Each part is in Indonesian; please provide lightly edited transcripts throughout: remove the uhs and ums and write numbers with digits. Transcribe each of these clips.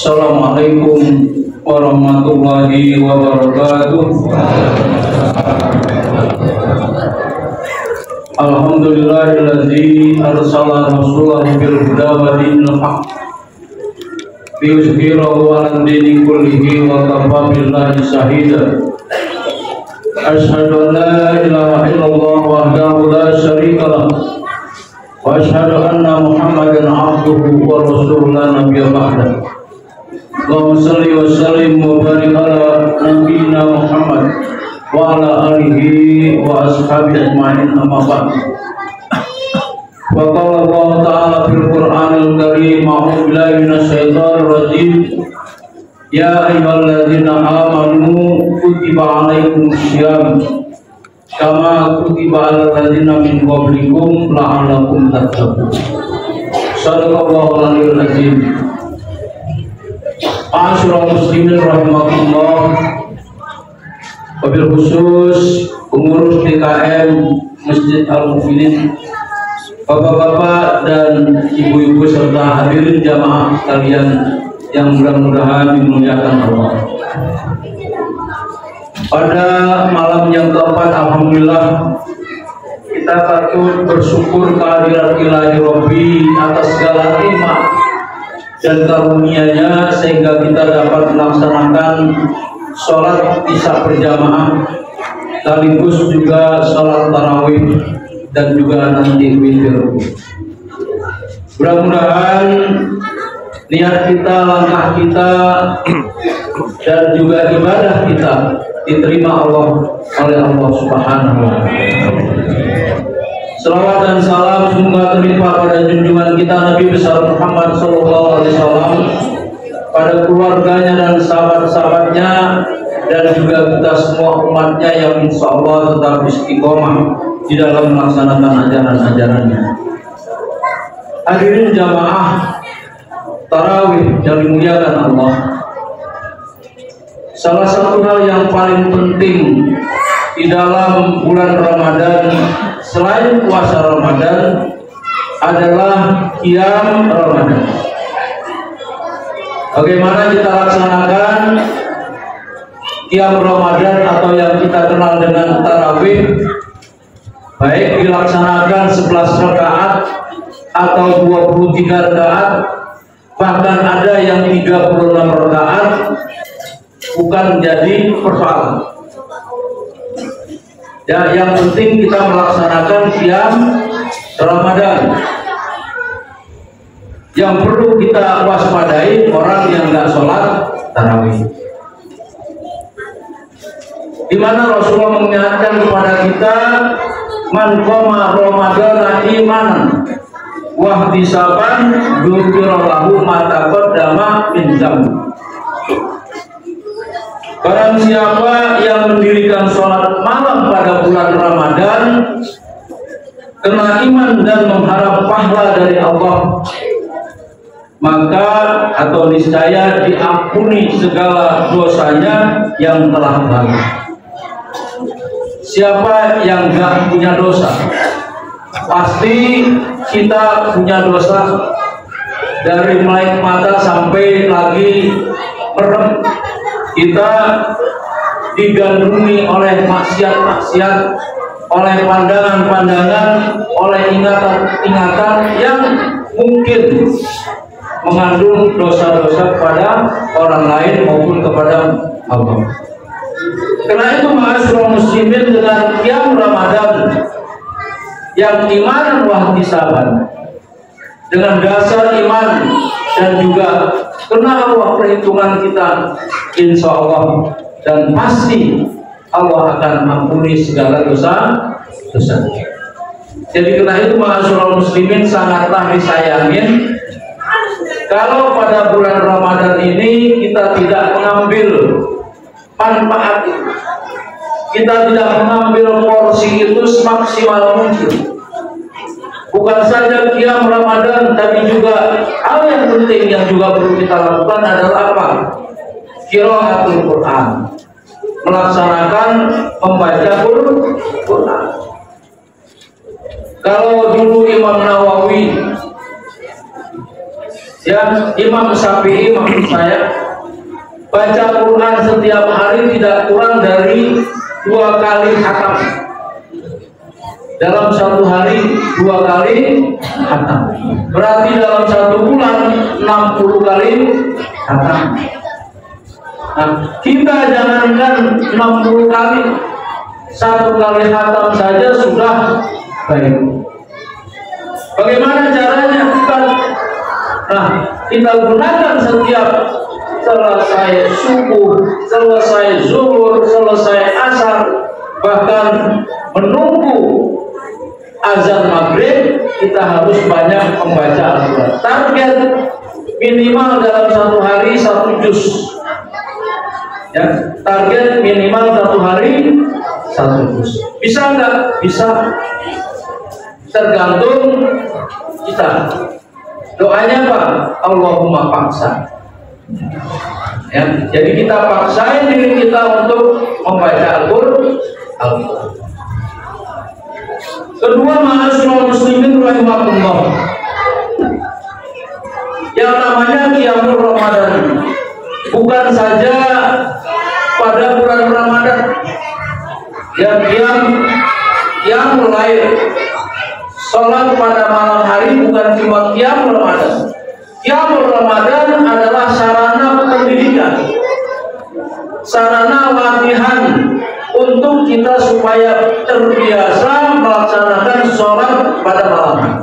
Assalamualaikum warahmatullahi wabarakatuh. Alhamdulillahilladzi arsala rasulahu bil huda wa dinil haqq liyuzhirahu 'alal dini kullihi wa kafa billahi shahida. Asyhadu an la ilaha illallah wahdahu la syarika lah wa asyhadu anna Muhammadan 'abduhu wa rasuluhu la nabiyya ba'da. Allahumma shalli wa sallim wa barik ala nabiyyina Muhammad wa ala alihi wa ashabihi ajma'in, amma ba'd. Wa qala Allah ta'ala fil Qur'anil Karim, a'udzu billahi minasy syaithanir rajim. Ya ayyuhalladzina amanu kutiba 'alaikumus syiyam kama kutiba 'alal ladzina min qablikum la'allakum tattaqun. Shadaqallahul aliyyul azim. Ma'asyiral muslimin rahimakumullah, wabil khusus pengurus DKM Masjid Al-Mukminin, bapak-bapak dan ibu-ibu serta hadirin jamaah sekalian yang mudah-mudahan dimuliakan Allah. Pada malam yang keempat, alhamdulillah kita patut bersyukur kehadirat Ilahi Rabbi atas segala nikmat dan karunia-Nya sehingga kita dapat melaksanakan sholat isya berjamaah, sekaligus juga sholat tarawih dan juga nanti witir. Mudah-mudahan niat kita, langkah kita, dan juga ibadah kita diterima Allah oleh Allah Subhanahu wa Ta'ala. Salawat dan salam semoga terlimpah pada junjungan kita Nabi besar Muhammad SAW, pada keluarganya dan sahabat-sahabatnya, dan juga kita semua umatnya yang insya Allah tetap istiqomah di dalam melaksanakan ajaran-ajarannya. Hadirin jamaah tarawih yang dimuliakan Allah, salah satu hal yang paling penting di dalam bulan Ramadan selain puasa Ramadan adalah qiyam Ramadan. Bagaimana kita laksanakan qiyam Ramadan atau yang kita kenal dengan tarawih, baik dilaksanakan 11 rakaat atau 23 rakaat, bahkan ada yang 36 rakaat, bukan jadi persoalan. Ya, yang penting kita melaksanakan qiyam Ramadan. Yang perlu kita waspadai orang yang nggak sholat tarawih, di mana Rasulullah mengingatkan kepada kita, man qama ramadana imanan wa ihtisaban ghufira lahu ma taqaddama min dzambi. Barang siapa yang mendirikan sholat malam pada bulan Ramadan karena iman dan mengharap pahala dari Allah, maka atau niscaya diampuni segala dosanya yang telah lalu. Siapa yang gak punya dosa? Pasti kita punya dosa, dari melek mata sampai lagi merem. Kita digandrungi oleh maksiat-maksiat, oleh pandangan-pandangan, oleh ingatan-ingatan yang mungkin mengandung dosa-dosa kepada orang lain maupun kepada Allah. Karena itu ma'asyiral muslimin, dengan qiyam Ramadan yang iman wa ihtisaban, dengan dasar iman dan juga karena Allah perhitungan kita, insya Allah dan pasti Allah akan ampuni segala dosa. Jadi karena itu ma'asyiral muslimin, sangatlah disayangin kalau pada bulan Ramadan ini kita tidak mengambil manfaat itu, kita tidak mengambil porsi itu semaksimal mungkin. Bukan saja qiyam Ramadan, tapi juga hal yang penting yang juga perlu kita lakukan adalah apa? Qiraatul Quran, melaksanakan membaca Quran. Kalau dulu Imam Nawawi Ya, Imam Syafi'i maksud saya baca Quran setiap hari tidak kurang dari 2 kali khatam. Dalam 1 hari 2 kali khatam. Berarti dalam 1 bulan 60 kali khatam. Nah, kita jangankan 60 kali, 1 kali khatam saja sudah baik. Bagaimana caranya? Kita gunakan setiap selesai subuh, selesai zuhur, selesai asar, bahkan menunggu azan maghrib, kita harus banyak membaca Al-Quran. Target minimal dalam 1 hari 1 juz. Ya, target minimal 1 hari 1 juz. Bisa enggak? Bisa. Tergantung kita. Doanya apa? Allahumma paksa. Ya, jadi kita paksain diri kita untuk membaca Al-Quran. Kedua, ma'asyiral muslimin rahimahullah, yang namanya Qiyamul Ramadan bukan saja pada bulan Ramadan. Ya, yang mulai sholat pada malam hari bukan cuma Qiyamul Ramadan. Qiyamul Ramadan adalah sarana pendidikan, sarana latihan untuk kita supaya terbiasa melaksanakan sholat pada malam hari.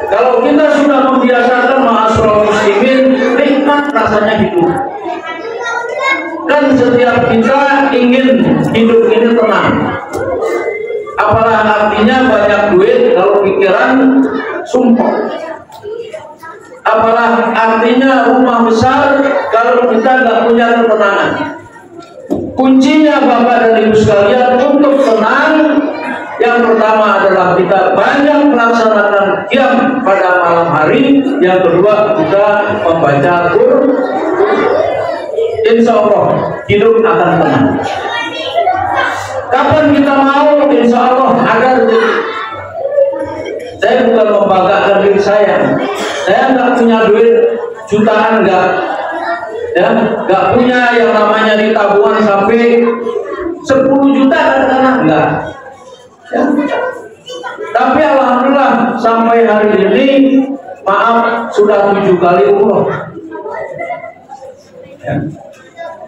Kalau kita sudah membiasakan ma'asyiral muslimin, nikmat rasanya hidup. Dan setiap kita ingin hidup ini tenang. Apalah artinya banyak duit kalau pikiran sumpah. Apalah artinya rumah besar kalau kita nggak punya ketenangan. Kuncinya Bapak dan Ibu sekalian untuk tenang, yang pertama adalah kita banyak melaksanakan qiyam pada malam hari. Yang kedua, kita membaca Al-Quran. Insya Allah hidup akan tenang. Kapan kita mau? Insya Allah agar saya bukan membanggakan diri saya nggak punya duit jutaan, nggak punya yang namanya di tabungan sampai 10 juta kadang-kadang enggak. Ya. Tapi alhamdulillah sampai hari ini, maaf, sudah 7 kali umroh. Ya.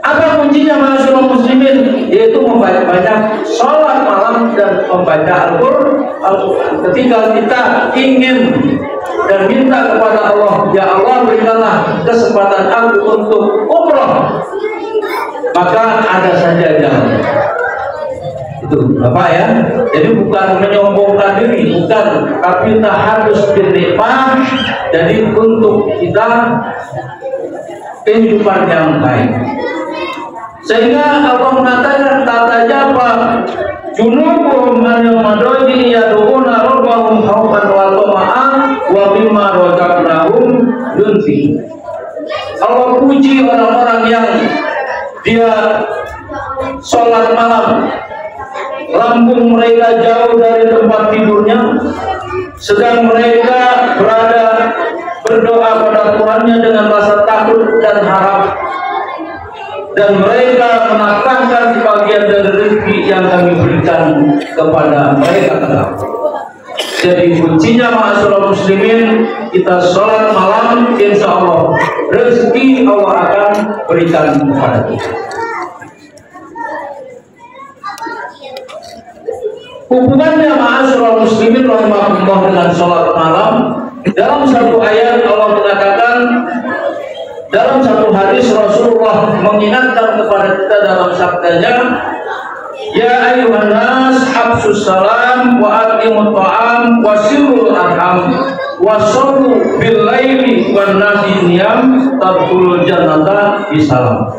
Apa kuncinya ma'asyiral muslimin? Yaitu membaca banyak sholat malam dan membaca Al-Quran. Ketika kita ingin dan minta kepada Allah, ya Allah berikanlah kesempatan aku untuk umroh, maka ada saja jalan. Itu Bapak ya. Jadi bukan menyombongkan diri, bukan, tapi kita harus bernikmat. Jadi untuk kita kehidupan yang baik. Sehingga Allah mengatakan katanya apa? Junubuhum anil madaji yad'una rabbahum khaufan wa tama'an wa mimma razaqnahum yunfiqun. Allah puji orang-orang yang dia sholat malam, lambung mereka jauh dari tempat tidurnya, sedang mereka berdoa pada Tuhannya dengan rasa takut dan harap, dan mereka menatangkan sebagian dari rezeki yang kami berikan kepada mereka. Jadi kuncinya ma'asyiral muslimin, kita sholat malam, insya Allah rezeki Allah akan berikan kepada kita. Hubungannya ma'asyiral muslimin rahimahullah dengan sholat malam, dalam satu ayat Allah mengatakan, dalam satu hadis Rasulullah mengingatkan kepada kita dalam sabdanya, ya ayyuhan nas habsus salam wa aqimut ta'am wa sirrul arham wa sallu bil laili wan nasi niyam tadkhulul jannata bisalam.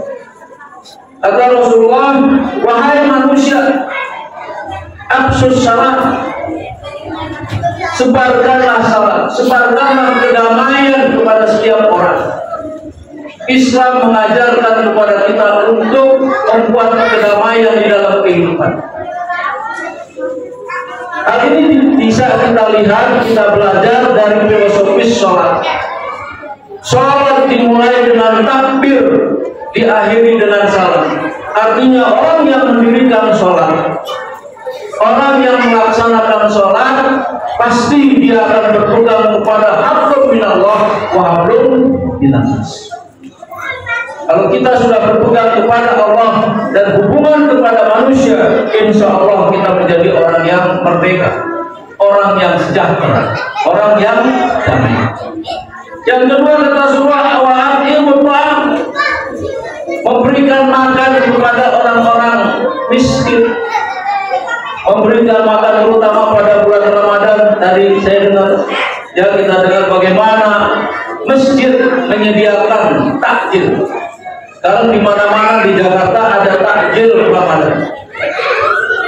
Kata Rasulullah, wahai manusia, habsus salam, sebarkanlah salam, sebarkanlah kedamaian kepada setiap orang. Islam mengajarkan kepada kita untuk membuat kedamaian di dalam kehidupan. Hal ini bisa kita lihat, kita belajar dari filosofis sholat. Sholat dimulai dengan takbir, diakhiri dengan salam. Artinya orang yang mendirikan sholat, orang yang melaksanakan sholat, pasti dia akan berpegang kepada hablum minallah wa hablum minannas. Kalau kita sudah berpegang kepada Allah dan hubungan kepada manusia, insya Allah kita menjadi orang yang merdeka, orang yang sejahtera, orang yang damai. Yang kedua, kata surah wa'atimut ta'am, memberikan makan kepada orang-orang miskin, memberikan makan terutama pada bulan Ramadan. Tadi saya dengar, ya kita dengar bagaimana masjid menyediakan takjil. Sekarang di mana-mana di Jakarta ada takjil Ramadan,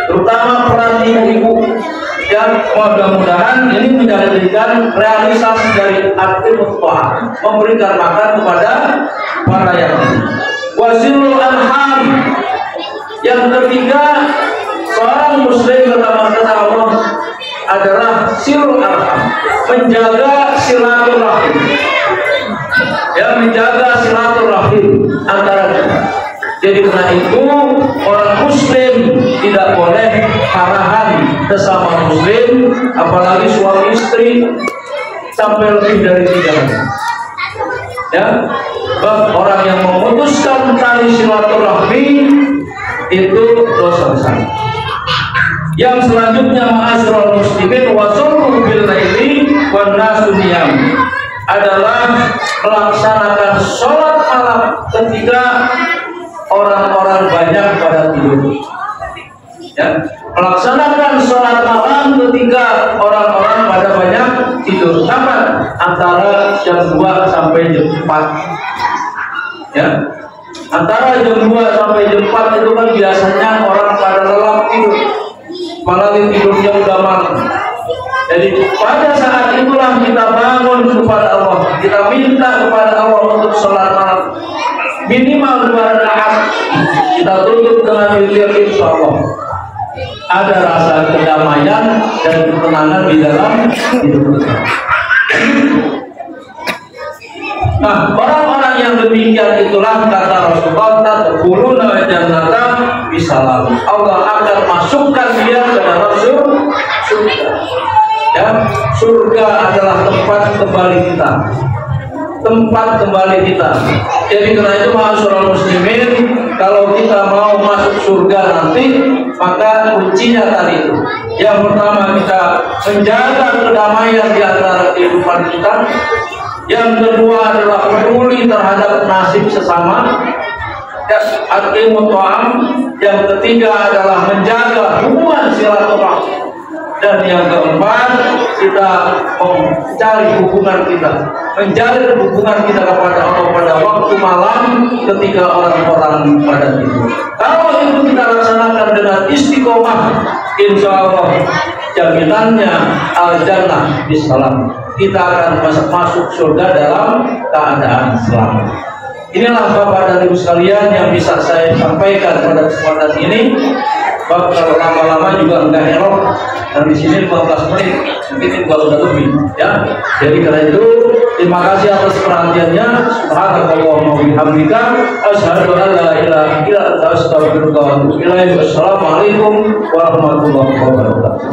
terutama peran ibu-ibu. Dan mudah-mudahan ini menjadikan realisasi dari Atimut Ta'am, memberikan makan kepada para yatim. Wasilul arham. Yang ketiga, seorang muslim kata Allah adalah silul arham, menjaga silaturahim. Ya, menjaga silaturahim antara kita. Jadi karena itu orang muslim tidak boleh marahan sesama muslim, apalagi suami istri sampai lebih dari 3 hari. Ya, orang yang memutuskan tali silaturahmi itu dosa besar. Yang selanjutnya, ma'asyiral muslimin, wasallu bil laili wan nasu niyam, adalah melaksanakan sholat malam ketika orang-orang banyak pada tidur. Ya, melaksanakan sholat malam ketika orang-orang pada banyak tidur. Kapan? Antara jam 2 sampai jam 4. Ya, antara jam 2 sampai jam 4 itu kan biasanya orang pada lelap tidur, apalagi tidurnya udah malam. Jadi pada saat itulah kita bangun kepada Allah, kita minta kepada Allah untuk sholat malam minimal 2 rakaat. Kita tutup dengan witir, insya Allah ada rasa kedamaian dan ketenangan di dalam hidup kita. Nah, orang-orang yang demikian itulah kata Rasulullah, tadkhuluna jannata bisalam, Allah akan masukkan dia ke dalam surga. Ya, surga adalah tempat kembali kita, tempat kembali kita. Jadi karena itu ma'asyiral muslimin, kalau kita mau masuk surga nanti, maka kuncinya tadi itu. Yang pertama, kita menjaga kedamaian di antara kehidupan kita. Yang kedua adalah peduli terhadap nasib sesama. Atimut ta'am. Yang ketiga adalah menjaga hubungan silaturahmi. Dan yang keempat, kita mencari hubungan kita, menjalin hubungan kita kepada Allah pada waktu malam ketika orang-orang pada tidur. Kalau itu kita laksanakan dengan istiqomah, insya Allah jaminannya al-jannah bisalam. Kita akan masuk surga dalam keadaan selamat. Inilah Bapak dan Ibu sekalian yang bisa saya sampaikan pada kesempatan ini. Bapak kalau lama-lama juga enggak elok. Dan di sini 15 menit, mungkin juga sudah lebih, ya. Jadi karena itu, terima kasih atas perhatiannya. Subhanallahumma wa bihamdika, asyhadu an la ilaha illa anta, astaghfiruka wa atubu ilaik. Wassalamualaikum warahmatullahi wabarakatuh.